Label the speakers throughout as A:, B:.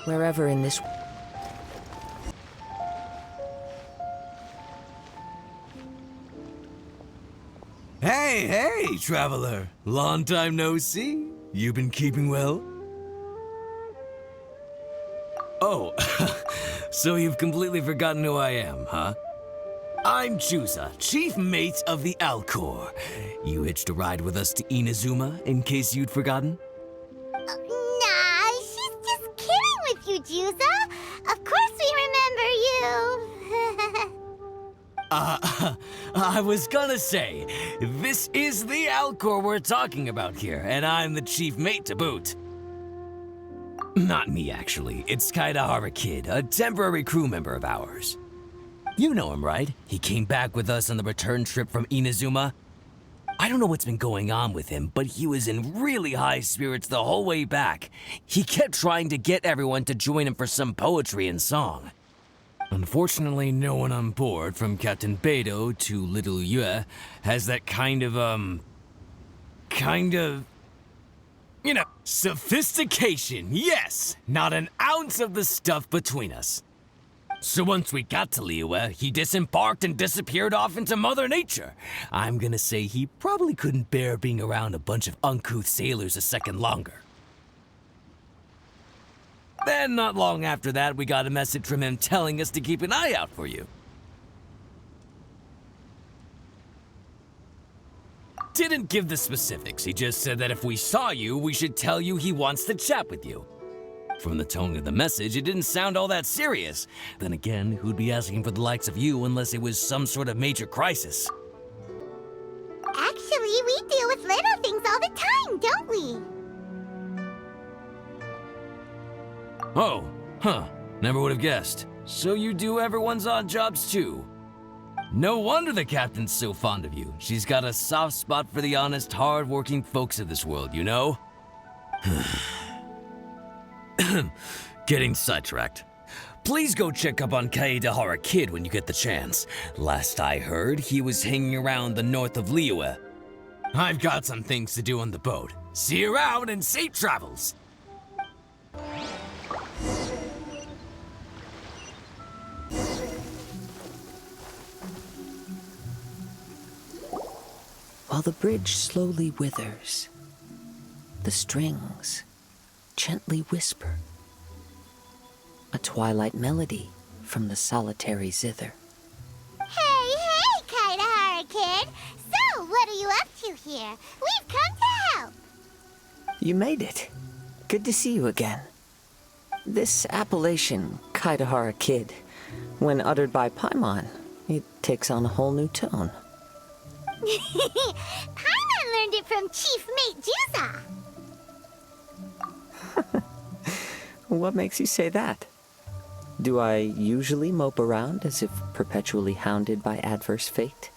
A: wherever in this...
B: Hey, traveler. Long time no see. You been keeping well? Oh, so you've completely forgotten who I am, huh? I'm Chusa, chief mate of the Alcor. You hitched a ride with us to Inazuma, in case you'd forgotten?
C: Nah, she's just kidding with you, Juza. Of course we remember you.
B: I was gonna say, this is the Alcor we're talking about here, and I'm the chief mate to boot. Not me, actually. It's Kaidahara Kid, a temporary crew member of ours. You know him, right? He came back with us on the return trip from Inazuma. I don't know what's been going on with him, but he was in really high spirits the whole way back. He kept trying to get everyone to join him for some poetry and song. Unfortunately, no one on board, from Captain Beidou to Little Yue, has that kind of, you know, sophistication, yes! Not an ounce of the stuff between us. So once we got to Liyue, he disembarked and disappeared off into Mother Nature. I'm gonna say he probably couldn't bear being around a bunch of uncouth sailors a second longer. Then, not long after that, we got a message from him telling us to keep an eye out for you. Didn't give the specifics, he just said that if we saw you, we should tell you he wants to chat with you. From the tone of the message, it didn't sound all that serious. Then again, who'd be asking for the likes of you unless it was some sort of major crisis?
C: Actually, we deal with little things all the time, don't we?
B: Oh, huh. Never would have guessed. So you do everyone's odd jobs too. No wonder the captain's so fond of you. She's got a soft spot for the honest, hard-working folks of this world, you know? Getting sidetracked. Please go check up on Kaidahara Kid when you get the chance. Last I heard, he was hanging around the north of Liyue. I've got some things to do on the boat. See you around and safe travels!
A: While the bridge slowly withers, the strings gently whisper a twilight melody from the solitary zither.
C: Hey, Kaidahara Kid. So, what are you up to here? We've come to help.
A: You made it. Good to see you again. This appellation, Kaidahara Kid, when uttered by Paimon, it takes on a whole new tone.
C: Paimon learned it from Chief Mate Juza.
A: What makes you say that? Do I usually mope around as if perpetually hounded by adverse fate?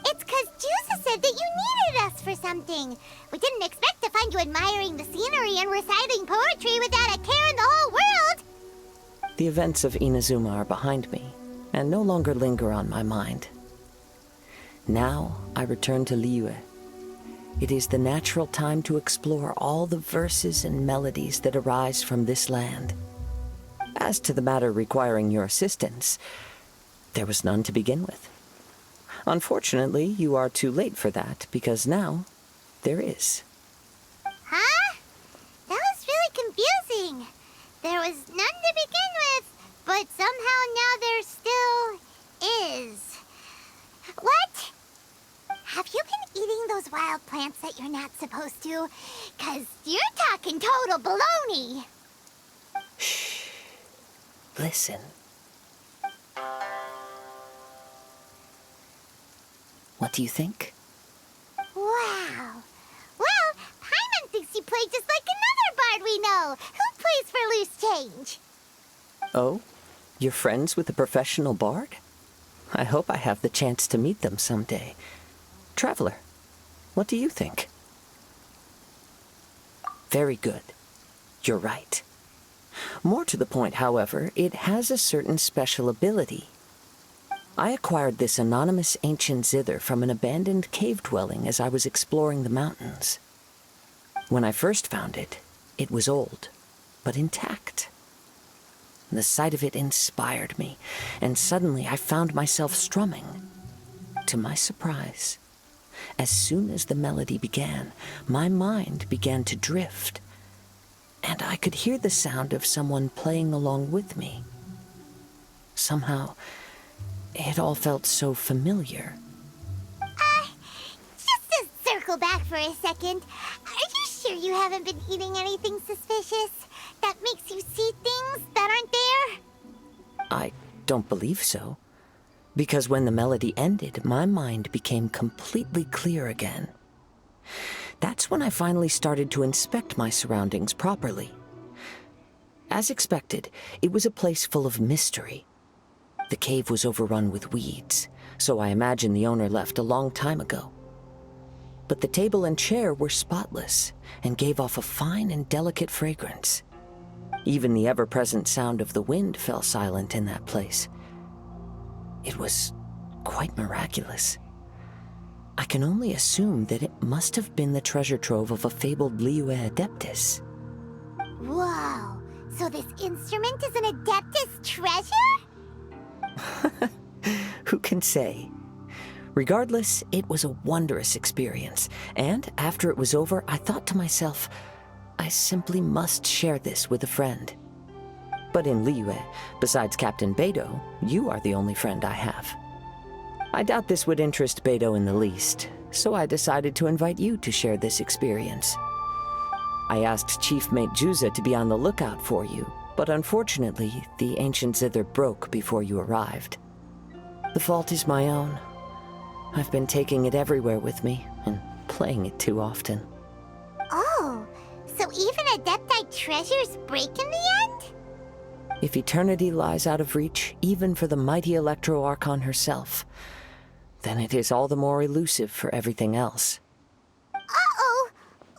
C: It's 'cause Juza said that you needed us for something. We didn't expect to find you admiring the scenery and reciting poetry without a care in the whole world.
A: The events of Inazuma are behind me, and no longer linger on my mind. Now I return to Liyue. It is the natural time to explore all the verses and melodies that arise from this land. As to the matter requiring your assistance, there was none to begin with. Unfortunately, you are too late for that, because now there is.
C: Huh? That was really confusing. There was none to begin with, but somehow now there still is. What? Have you been eating those wild plants that you're not supposed to? 'Cause you're talking total baloney.
A: Shh. Listen. What do you think?
C: Wow. Well, Paimon thinks you play just like another bard we know, who plays for loose change.
A: Oh? You're friends with a professional bard? I hope I have the chance to meet them someday. Traveler, what do you think? Very good. You're right. More to the point, however, it has a certain special ability. I acquired this anonymous ancient zither from an abandoned cave dwelling as I was exploring the mountains. When I first found it, it was old, but intact. The sight of it inspired me, and suddenly I found myself strumming. To my surprise, as soon as the melody began, my mind began to drift, and I could hear the sound of someone playing along with me. Somehow, it all felt so familiar.
C: Just to circle back for a second, are you sure you haven't been eating anything suspicious that makes you see things that aren't there?
A: I don't believe so, because when the melody ended, my mind became completely clear again. That's when I finally started to inspect my surroundings properly. As expected, it was a place full of mystery. The cave was overrun with weeds, so I imagine the owner left a long time ago. But the table and chair were spotless and gave off a fine and delicate fragrance. Even the ever-present sound of the wind fell silent in that place. It was quite miraculous. I can only assume that it must have been the treasure trove of a fabled Liyue Adeptus.
C: Whoa, so this instrument is an Adeptus treasure?
A: Who can say? Regardless, it was a wondrous experience, and after it was over, I thought to myself, I simply must share this with a friend. But in Liyue, besides Captain Beidou, you are the only friend I have. I doubt this would interest Beidou in the least, so I decided to invite you to share this experience. I asked Chief Mate Juza to be on the lookout for you, but unfortunately, the ancient zither broke before you arrived. The fault is my own. I've been taking it everywhere with me, and playing it too often.
C: Oh, so even Adepti treasures break in the end?
A: If eternity lies out of reach, even for the mighty Electro Archon herself, then it is all the more elusive for everything else.
C: Uh-oh.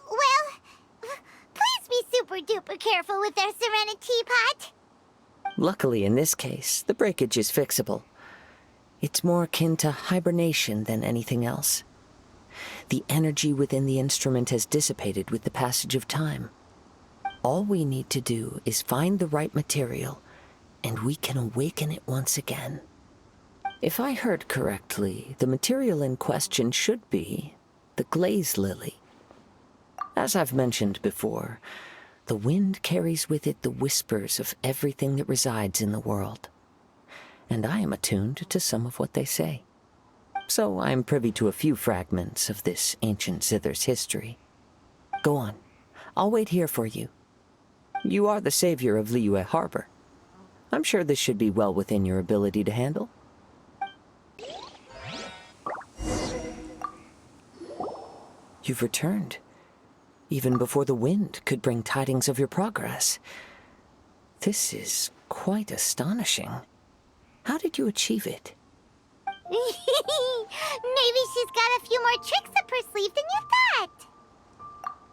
C: Well, please be super-duper careful with their Serenity Teapot.
A: Luckily, in this case, the breakage is fixable. It's more akin to hibernation than anything else. The energy within the instrument has dissipated with the passage of time. All we need to do is find the right material, and we can awaken it once again. If I heard correctly, the material in question should be the glaze lily. As I've mentioned before, the wind carries with it the whispers of everything that resides in the world, and I am attuned to some of what they say. So I am privy to a few fragments of this ancient zither's history. Go on. I'll wait here for you. You are the savior of Liyue Harbor. I'm sure this should be well within your ability to handle. You've returned, even before the wind could bring tidings of your progress. This is quite astonishing. How did you achieve it?
C: Maybe she's got a few more tricks up her sleeve than you thought.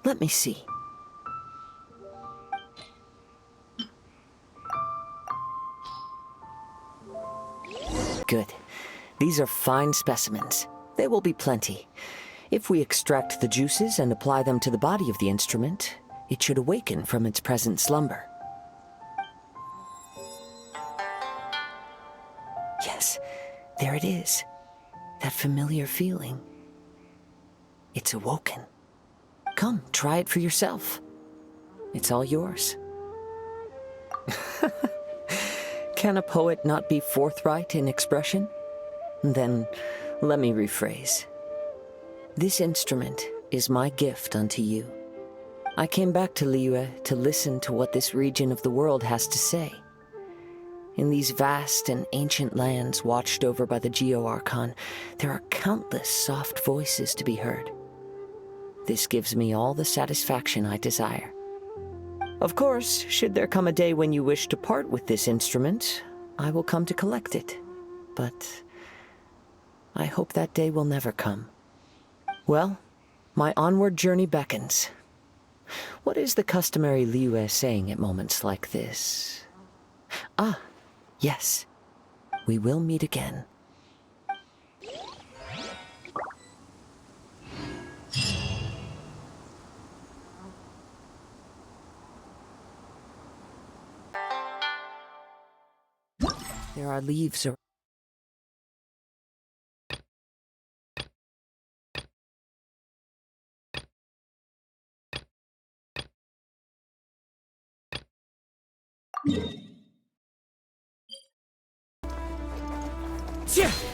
A: Let me see. Good. These are fine specimens. They will be plenty. If we extract the juices and apply them to the body of the instrument, it should awaken from its present slumber. Yes, there it is. That familiar feeling. It's awoken. Come, try it for yourself. It's all yours. Can a poet not be forthright in expression? Then, let me rephrase. This instrument is my gift unto you. I came back to Liyue to listen to what this region of the world has to say. In these vast and ancient lands watched over by the Geo-Archon, there are countless soft voices to be heard. This gives me all the satisfaction I desire. Of course, should there come a day when you wish to part with this instrument, I will come to collect it. But I hope that day will never come. Well, my onward journey beckons. What is the customary Liyue saying at moments like this? Ah, yes. We will meet again. There are leaves or...
B: Phew!